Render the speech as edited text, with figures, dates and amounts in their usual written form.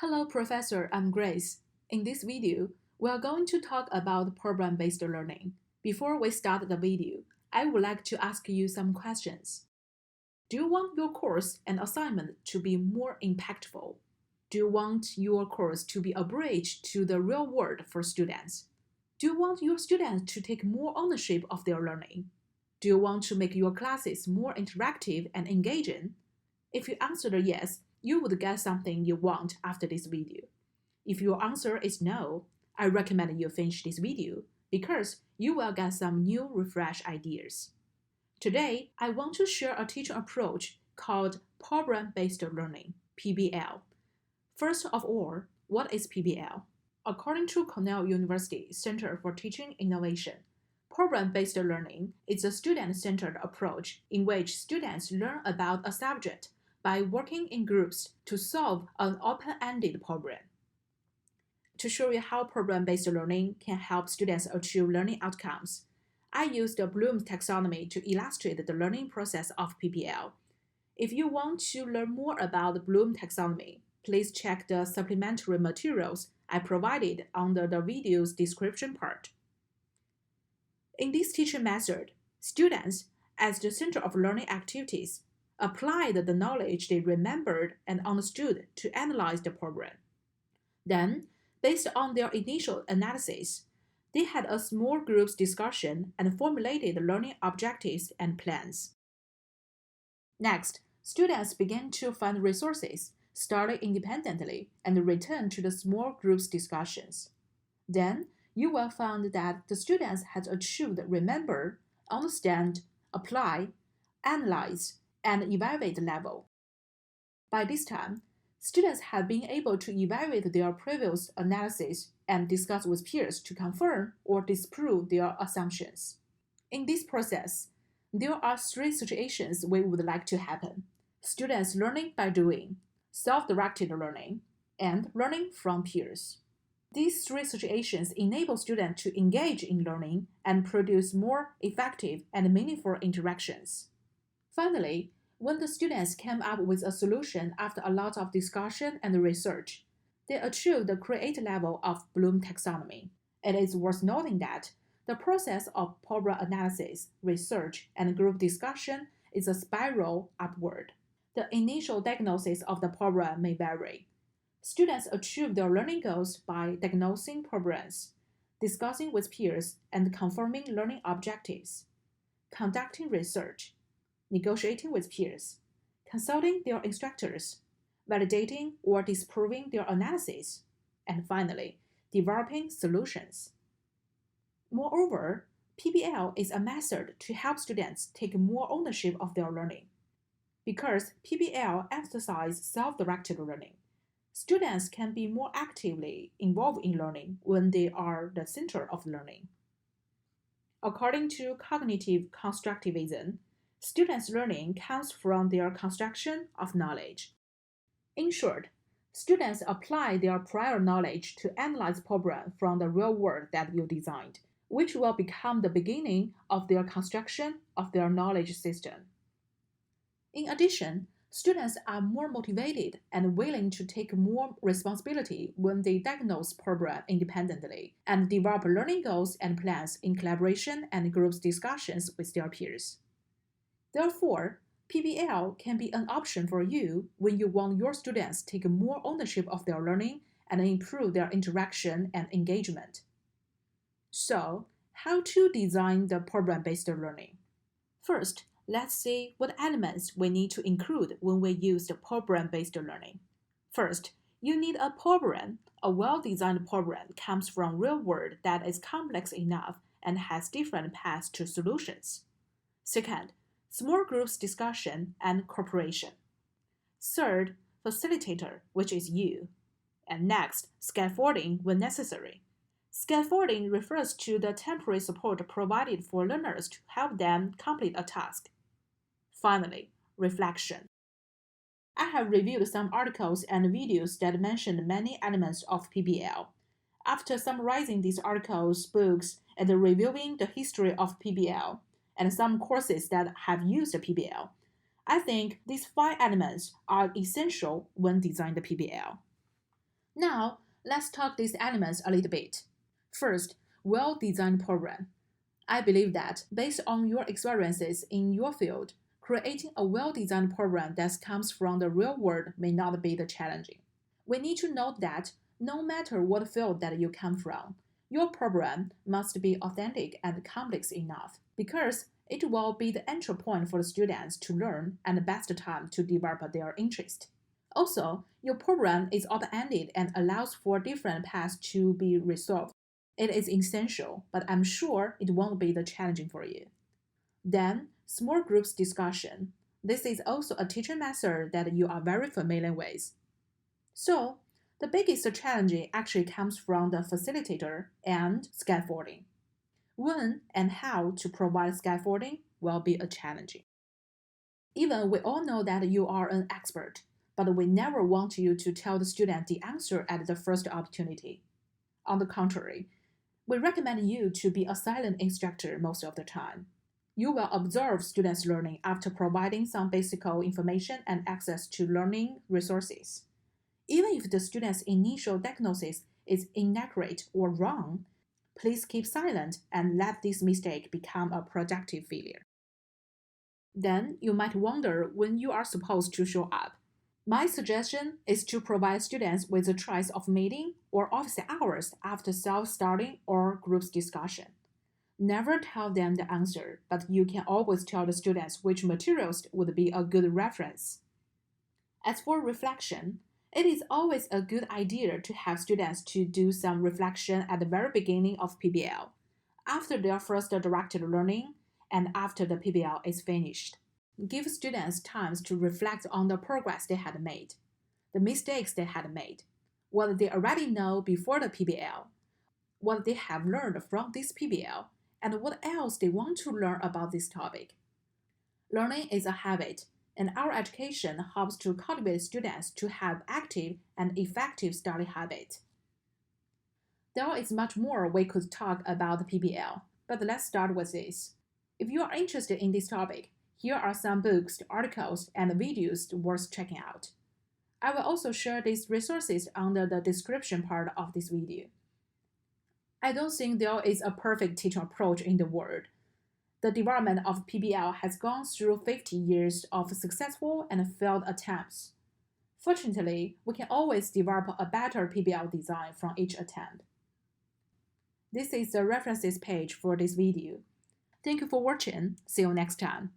Hello, Professor. I'm Grace. In this video, we are going to talk about problem-based learning. Before we start the video, I would like to ask you some questions. Do you want your course and assignment to be more impactful? Do you want your course to be a bridge to the real world for students? Do you want your students to take more ownership of their learning? Do you want to make your classes more interactive and engaging? If you answered yes, you would get something you want after this video. If your answer is no, I recommend you finish this video because you will get some new refresh ideas. Today, I want to share a teaching approach called problem-based learning, PBL. First of all, what is PBL? According to Cornell University Center for Teaching Innovation, problem-based learning is a student-centered approach in which students learn about a subject by working in groups to solve an open-ended problem. To show you how problem-based learning can help students achieve learning outcomes, I used the Bloom's taxonomy to illustrate the learning process of PBL. If you want to learn more about the Bloom taxonomy, please check the supplementary materials I provided under the video's description part. In this teaching method, students, as the center of learning activities, applied the knowledge they remembered and understood to analyze the problem. Then, based on their initial analysis, they had a small groups discussion and formulated learning objectives and plans. Next, students began to find resources, study independently, and return to the small groups discussions. Then, you will find that the students had achieved remember, understand, apply, analyze, and evaluate level. By this time, students have been able to evaluate their previous analysis and discuss with peers to confirm or disprove their assumptions. In this process, there are three situations we would like to happen: students learning by doing, self-directed learning, and learning from peers. These three situations enable students to engage in learning and produce more effective and meaningful interactions. Finally, when the students came up with a solution after a lot of discussion and research, they achieved the create level of Bloom taxonomy. It is worth noting that the process of problem analysis, research, and group discussion is a spiral upward. The initial diagnosis of the problem may vary. Students achieve their learning goals by diagnosing problems, discussing with peers, and confirming learning objectives, conducting research, negotiating with peers, consulting their instructors, validating or disproving their analysis, and finally, developing solutions. Moreover, PBL is a method to help students take more ownership of their learning. Because PBL emphasizes self-directed learning, students can be more actively involved in learning when they are the center of learning. According to cognitive constructivism, students' learning comes from their construction of knowledge. In short, students apply their prior knowledge to analyze problems from the real world that you designed, which will become the beginning of their construction of their knowledge system. In addition, students are more motivated and willing to take more responsibility when they diagnose problems independently and develop learning goals and plans in collaboration and group discussions with their peers. Therefore, PBL can be an option for you when you want your students to take more ownership of their learning and improve their interaction and engagement. So, how to design the problem-based learning? First, let's see what elements we need to include when we use the problem-based learning. First, you need a problem. A well-designed problem comes from real world that is complex enough and has different paths to solutions. Second, small groups discussion and cooperation. Third, facilitator, which is you. And next, scaffolding when necessary. Scaffolding refers to the temporary support provided for learners to help them complete a task. Finally, reflection. I have reviewed some articles and videos that mention many elements of PBL. After summarizing these articles, books, and reviewing the history of PBL, and some courses that have used the PBL, I think these 5 elements are essential when designing the PBL. Now, let's talk these elements a little bit. First, well-designed program. I believe that, based on your experiences in your field, creating a well-designed program that comes from the real world may not be the challenging. We need to note that no matter what field that you come from, your program must be authentic and complex enough because it will be the entry point for the students to learn and the best time to develop their interest. Also, your program is open-ended and allows for different paths to be resolved. It is essential, but I'm sure it won't be the challenging for you. Then, small groups discussion. This is also a teaching method that you are very familiar with. So, the biggest challenge actually comes from the facilitator and scaffolding. When and how to provide scaffolding will be a challenge. Even we all know that you are an expert, but we never want you to tell the student the answer at the first opportunity. On the contrary, we recommend you to be a silent instructor most of the time. You will observe students' learning after providing some basic information and access to learning resources. Even if the student's initial diagnosis is inaccurate or wrong, please keep silent and let this mistake become a productive failure. Then you might wonder when you are supposed to show up. My suggestion is to provide students with a choice of meeting or office hours after self-study or groups discussion. Never tell them the answer, but you can always tell the students which materials would be a good reference. As for reflection, it is always a good idea to have students to do some reflection at the very beginning of PBL, after their first directed learning, and after the PBL is finished. Give students time to reflect on the progress they had made, the mistakes they had made, what they already know before the PBL, what they have learned from this PBL, and what else they want to learn about this topic. Learning is a habit, and our education helps to cultivate students to have active and effective study habits. There is much more we could talk about the PBL, but let's start with this. If you are interested in this topic, here are some books, articles, and videos worth checking out. I will also share these resources under the description part of this video. I don't think there is a perfect teaching approach in the world. The development of PBL has gone through 50 years of successful and failed attempts. Fortunately, we can always develop a better PBL design from each attempt. This is the references page for this video. Thank you for watching. See you next time.